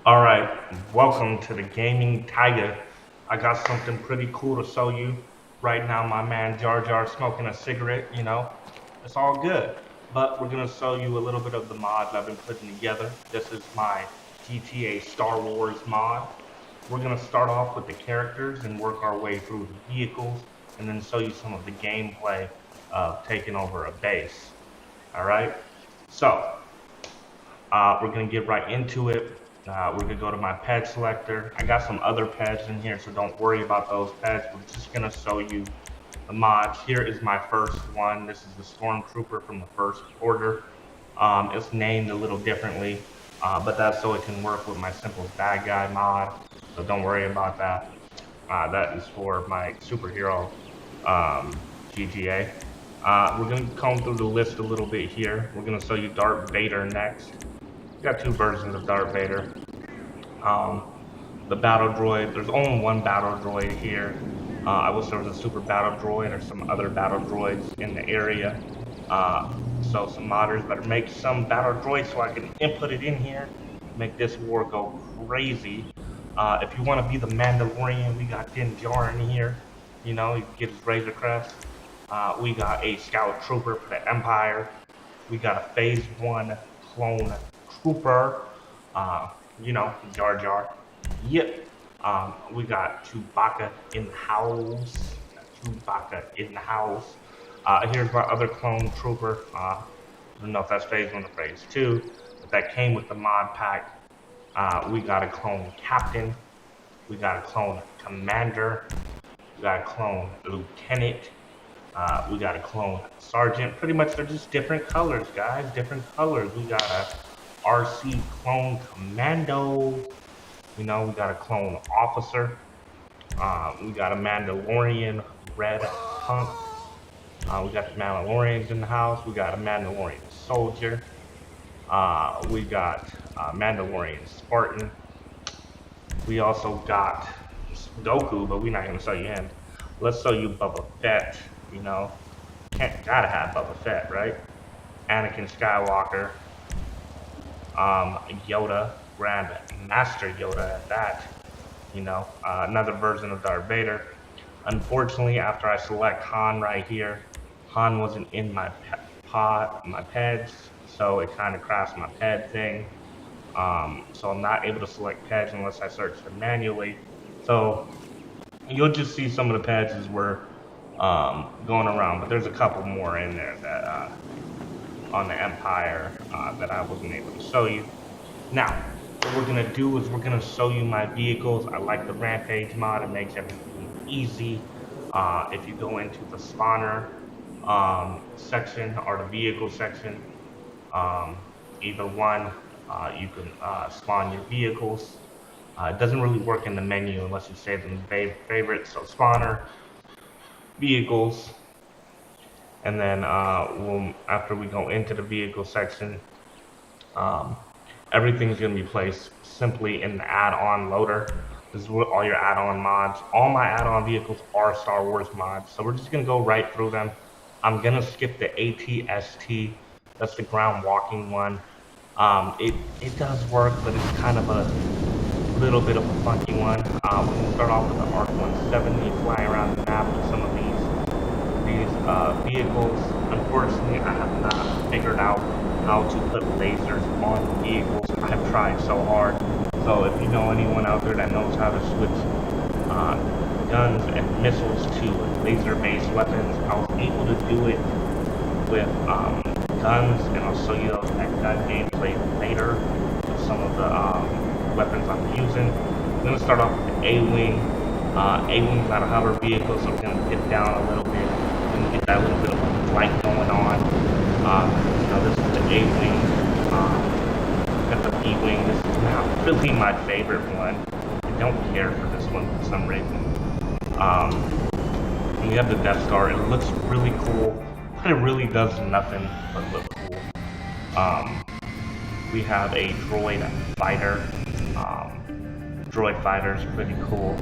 All right, welcome to the Gaming Tiger. I got something pretty cool to show you. Right now, my man Jar Jar smoking a cigarette, it's all good. But we're gonna show you a little bit of the mods I've been putting together. This is my GTA Star Wars mod. We're gonna start off with the characters and work our way through the vehicles, and then show you some of the gameplay of taking over a base. All right, so we're gonna get right into it. We're gonna go to my pet selector. I got some other pets in here, so don't worry about those pets. We're just gonna show you the mods. Here is my first one. This is the Stormtrooper from the First Order. It's named a little differently, but that's so it can work with my simple bad guy mod. So don't worry about that. That is for my superhero GTA. We're gonna comb through the list a little bit here. We're gonna show you Darth Vader next. Got two versions of Darth Vader. Um, the battle droid, there's only one battle droid here. I wish there was a super battle droid or some other battle droids in the area. So some modders better make some battle droids so I can input it in here, make this war go crazy. If you want to be the Mandalorian, we got Din Djarin in here. You can get his Razor Crest. We got a Scout Trooper for the Empire. We got a Phase 1 clone trooper, Jar Jar. Yep. We got Chewbacca in the house. Chewbacca in the house. Here's my other clone trooper. I don't know if that's phase 1 or phase 2, but that came with the mod pack. We got a clone captain. We got a clone commander. We got a clone lieutenant. We got a clone sergeant. Pretty much they're just different colors, guys. Different colors. We got a RC clone commando. We got a clone officer. We got a Mandalorian red punk. We got the Mandalorians in the house. We got a Mandalorian soldier. We got a Mandalorian Spartan. We also got Goku, but we're not gonna show you him. Let's show you Boba Fett. Gotta have Boba Fett, right? Anakin Skywalker. Yoda, Grand Master Yoda at that. Another version of Darth Vader. Unfortunately, after I select Han right here, Han wasn't in my peds, so it kind of crashed my ped thing. So I'm not able to select peds unless I search them manually. So you'll just see some of the peds as we're going around, but there's a couple more in there that on the Empire that I wasn't able to show you. Now, what we're gonna do is we're gonna show you my vehicles. I like the Rampage mod, it makes everything easy. If you go into the spawner section or the vehicle section, either one, you can spawn your vehicles. It doesn't really work in the menu unless you save them favorites. So spawner, vehicles, and then after we go into the vehicle section, everything's going to be placed simply in the add-on loader. This is what all your add-on mods. All my add-on vehicles are Star Wars mods, so we're just going to go right through them. I'm going to skip the ATST. That's the ground walking one. It does work, but it's kind of a little bit of a funky one. We're going to start off with the ARC 170, flying around the map with some of these vehicles. Unfortunately, I have not figured out how to put lasers on the vehicles. I have tried so hard. So if you know anyone out there that knows how to switch guns and missiles to laser-based weapons, I was able to do it with guns, and I'll show you that gun gameplay later with some of the weapons I'm using. I'm going to start off with the A-Wing. A-Wing's not a hover vehicle, so I'm going to dip down a little bit and get that little bit of flight going on. This is the A-Wing. Got the B-Wing. This is not really my favorite one. I don't care for this one for some reason. We have the Death Star. It looks really cool, but it really does nothing but look cool. We have a droid fighter. Droid fighter is pretty cool.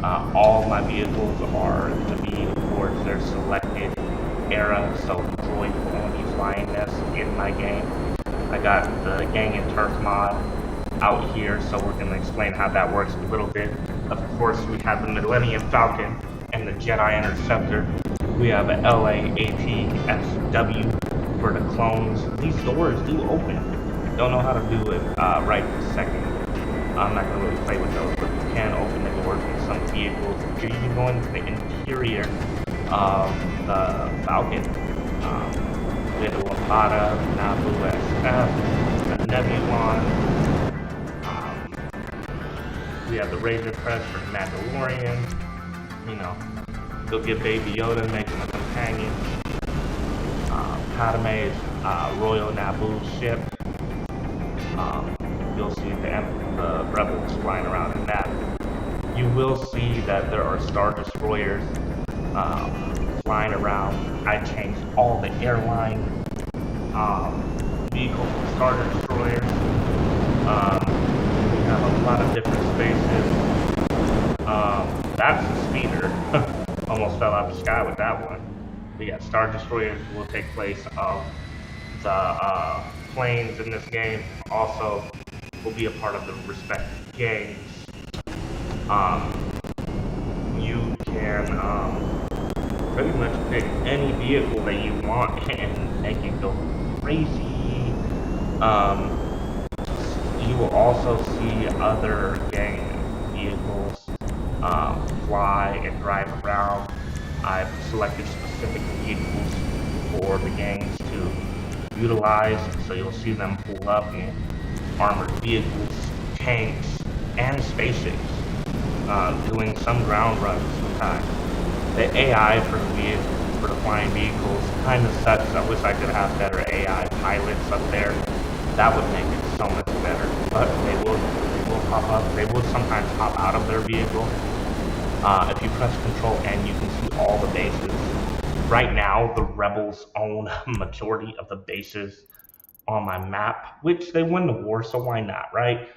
All my vehicles are going to be towards their selected era, so the droid will only be flying this in my game. I got the Gang and Turf mod. out here, so we're going to explain how that works a little bit. Of course, we have the Millennium Falcon and the Jedi Interceptor. We have a LAATSW for the clones. These doors do open. Don't know how to do it right this second. I'm not going to really play with those, but you can open the doors with some vehicles. You're even going to the interior of the Falcon. We have the Wampada, Naboo SF, the Nebulon. We have the Razor Crest for Mandalorian. You know, you'll get Baby Yoda making a companion. Padme's Royal Naboo ship. You'll see the rebels flying around in that. You will see that there are Star Destroyers flying around. I changed all the airline vehicles for Star Destroyers. We have a lot of different spaces. That's a speeder. Almost fell out of the sky with that one. But yeah, Star Destroyers will take place of the planes in this game. Also will be a part of the respective games. You can pretty much pick any vehicle that you want and make it go crazy. You will also see other gang vehicles fly and drive around. I've selected specific vehicles for the gangs to utilize, so you'll see them pull up in armored vehicles, tanks, and spaceships, doing some ground runs sometimes. The AI for the flying vehicles kind of sucks. I wish I could have better AI pilots up there. That would make it so much better. But they will pop up. They will sometimes hop out of their vehicle. If you press Control N, you can see all the bases. Right now, the Rebels own a majority of the bases on my map, which they won the war, so why not, right?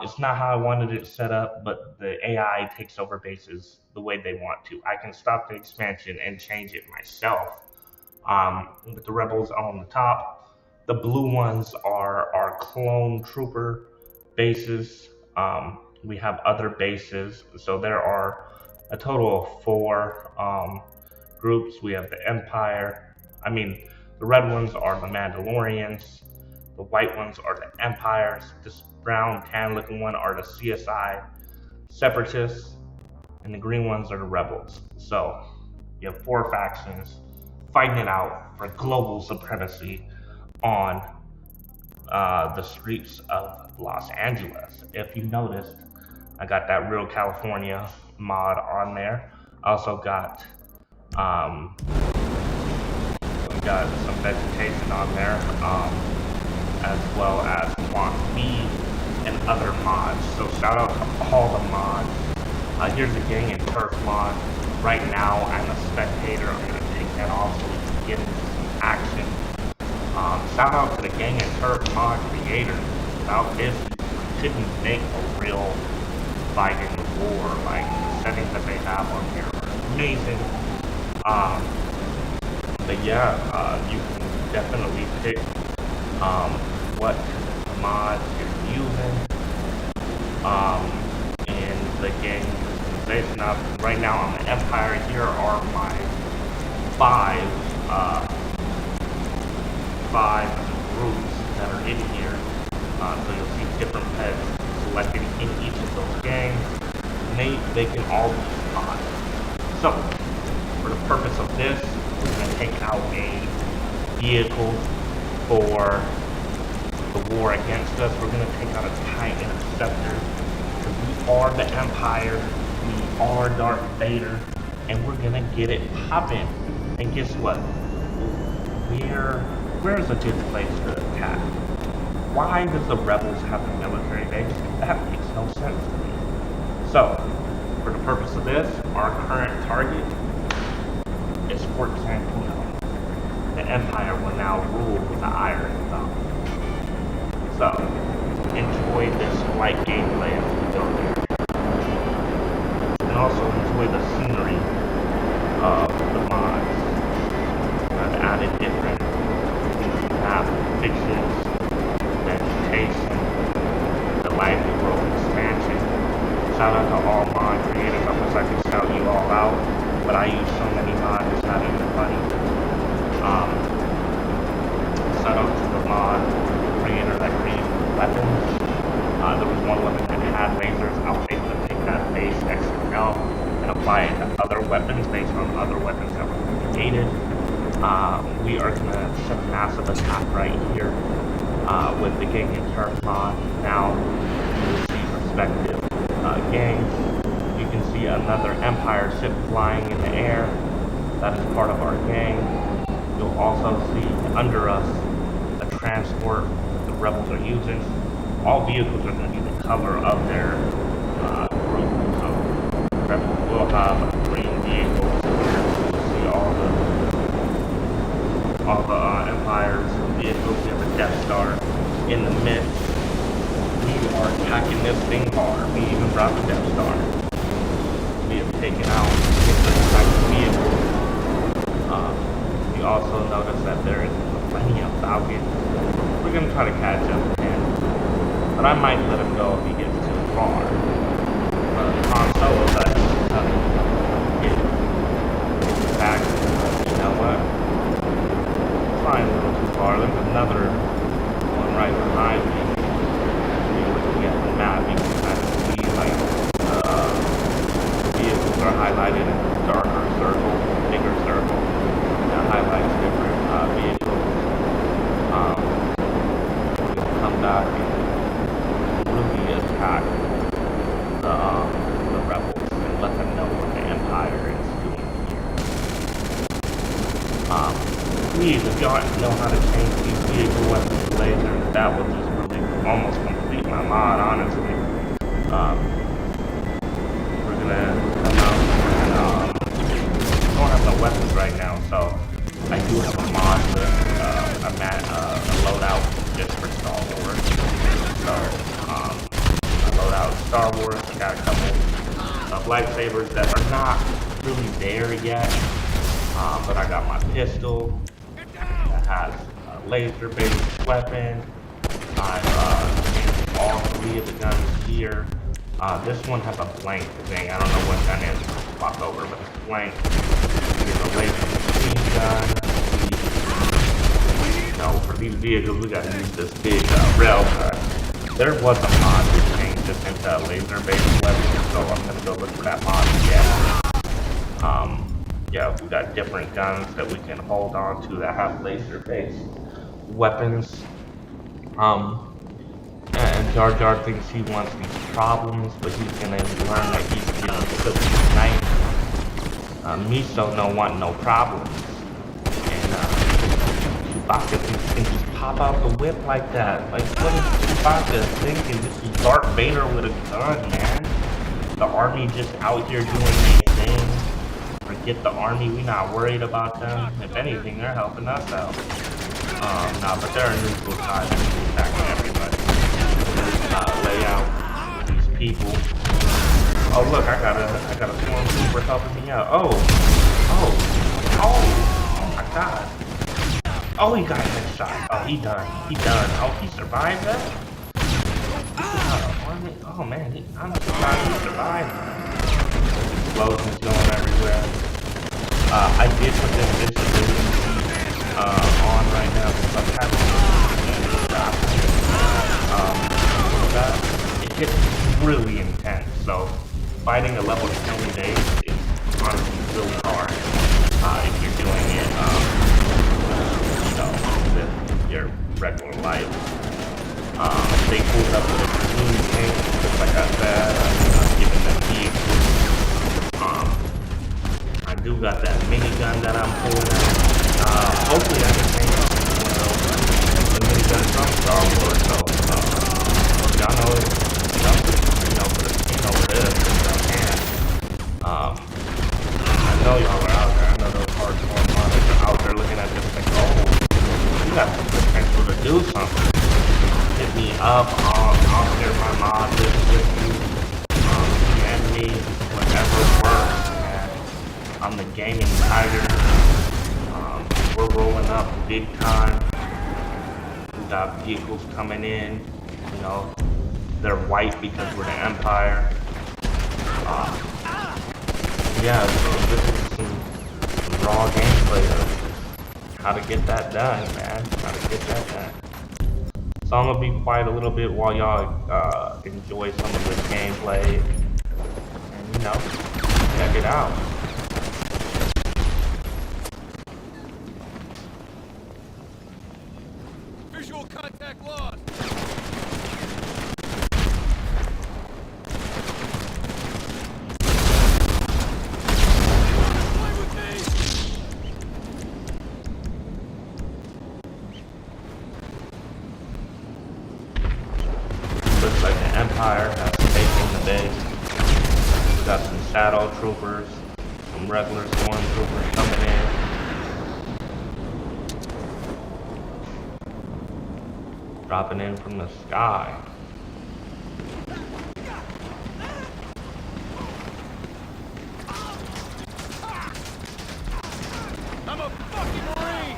It's not how I wanted it set up, but the AI takes over bases the way they want to. I can stop the expansion and change it myself. But the Rebels own the top. The blue ones are our clone trooper bases. We have other bases, so there are a total of 4 groups. We have the Empire. The red ones are the Mandalorians. The white ones are the Empires. This brown tan looking one are the CSI Separatists, and the green ones are the Rebels. So you have 4 factions fighting it out for global supremacy on the streets of Los Angeles. If you noticed, I got that Real California mod on there. I also got some vegetation on there, as well as Swamp B and other mods. So shout out to all the mods. Here's a Gang and Turf mod. Right now I'm a spectator. I'm going to take that off so we can get into some action. Shout out to the Gang and Turf mod creators. Without this, we couldn't make a real fight in the war. Like, the settings that they have on here are amazing. But yeah, you can definitely pick what mod you're using in the game customization. Right now on the Empire, here are my 5 groups that are in here. So you'll see different pets selected in each of those gangs. And they can all be mods. So, for the purpose of this, we're going to take out a vehicle for the war against us. We're going to take out a TIE Interceptor. Because we are the Empire. We are Darth Vader. And we're going to get it popping. And guess what? Where's a good place to attack? Why does the Rebels have a military base? That makes no sense to me. So, for the purpose of this, our current target is Fort Santuno. The Empire will now rule the Iron Thumb. So, enjoy this light gameplay as we go there. And also enjoy the scenery of the mods. I've added different map fixes, vegetation, the here with the Gang and Turf mod. Now you will see respective gangs. You can see another Empire ship flying in the air. That is part of our gang. You'll also see under us a transport the rebels are using. All vehicles are going to be the cover of their group. So rebels will have a green vehicle. You'll see all the Empire's vehicles. We have a Death Star in the midst. We are attacking this thing hard. We even brought the Death Star. We have taken out different types of vehicles. You also notice that there is plenty of Falcons. We're going to try to catch up to him, but I might let him go if he gets too far. Han Solo does get back. You know what? Flying a little too far. There's another one right behind me. Looking at the map, you can kind of see like vehicles are highlighted in a darker circle, bigger circle. That highlights different vehicles. We'll come back and really attack the rebels and let them know what the Empire is doing here. Please, if y'all know how to change these vehicle weapons to lasers, that will just really almost complete my mod, honestly. We're gonna come out and I don't have no weapons right now, so I do have a mod with a loadout just for Star Wars. So I load out Star Wars. I got a couple of lightsabers that are not really there yet, but I got my pistol that has a laser-based weapon. I've changed all three of the guns here. This one has a blank thing. I don't know what gun is. Walk over, but it's blank. Here's a laser machine gun. For these vehicles, we gotta use this big rail gun. There was a mod to change this into a laser-based weapon, so I'm gonna go look for that mod again. Yeah, we got different guns that we can hold on to that have laser-based weapons. And Jar Jar thinks he wants these problems, but he's gonna learn that he's getting cooked tonight. Miso no want no problems. And Chewbacca can just pop out the whip like that. Like, what is Chewbacca thinking? This is Darth Vader with a gun, man. The army just out here doing their thing. Forget the army, we not worried about them. If anything, they're helping us out. Nah, but they're a neutral side attacking everybody. Lay out these people. Oh look, I got a stormtrooper helping me out. Oh my god. Oh, he got headshot. Oh, he done. Oh, he survived that? Oh man, I'm surprised he survived. Explosions going everywhere. I did put this visibility on right now because I'm having it gets really intense. So fighting a level 20 days is honestly really hard if you're doing it with your regular life. They pulled up with a green tank, just like I said. I'm giving them vehicles. I do got that minigun that I'm pulling out. Hopefully I can change one of those the minigun from Star Wars. So y'all know it. For the skin over there, y'all can. I know y'all are out there. I know those hardcore modders are out there looking at this like, oh, you got the potential to do something. Hit me up. I'll share my mod list with you. DM me, whatever works. I'm the Gaming Tiger. We're rolling up big time. We got vehicles coming in. You know, they're white because we're the Empire. Yeah, so this is some raw gameplay of how to get that done, man. How to get that done. So I'm gonna be quiet a little bit while y'all enjoy some of this gameplay. And, check it out. Visual contact lost. Looks like the Empire has taken the base. We got some shadow troopers, some regular stormtroopers coming in. Dropping in from the sky. I'm a fucking Marine!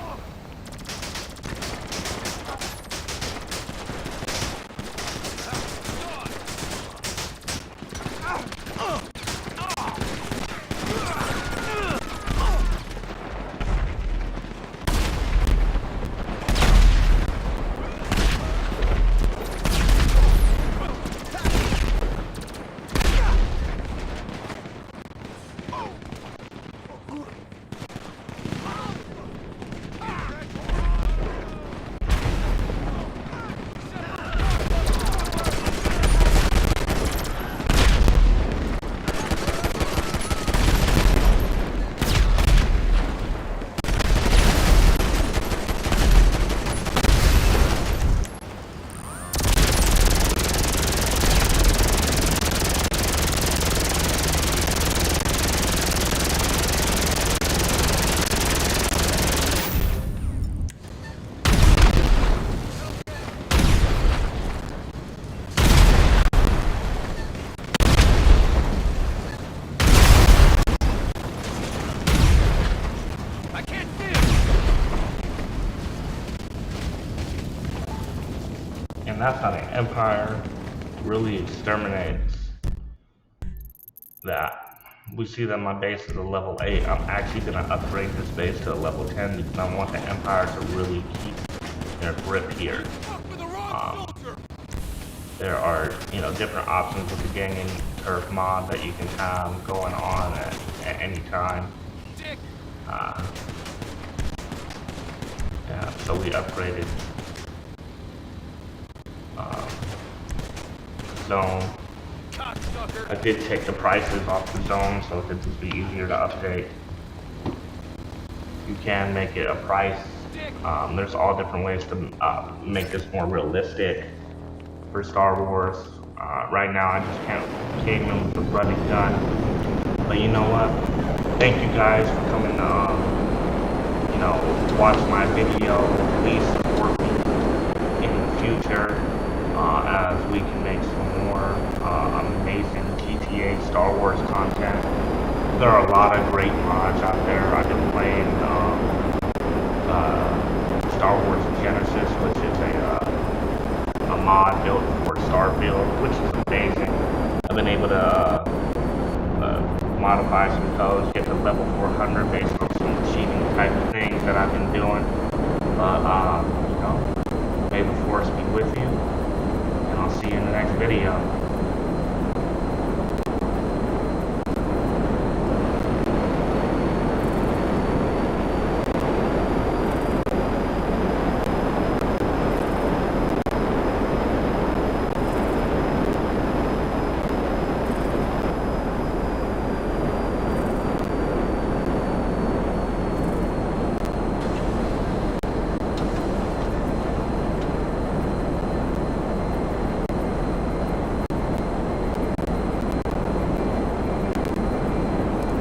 And that's how the Empire really exterminates that. We see that my base is a level 8. I'm actually going to upgrade this base to a level 10 because I want the Empire to really keep their grip here. There are, different options with the Ganging Turf mod that you can have going on at any time. Yeah, so we upgraded zone. I did take the prices off the zone so it could just be easier to update. You can make it a price. There's all different ways to make this more realistic for Star Wars. Right now I just came in with the bloody gun. But you know what? Thank you guys for coming watch my video. Please support me in the future as we can make some more amazing GTA Star Wars content. There are a lot of great mods out there. I've been playing Star Wars Genesis, which is a mod built for Starfield, which is amazing. I've been able to modify some codes, get to level 400 based on some cheating type of things that I've been doing. But, may the Force be with you, and I'll see you in the next video.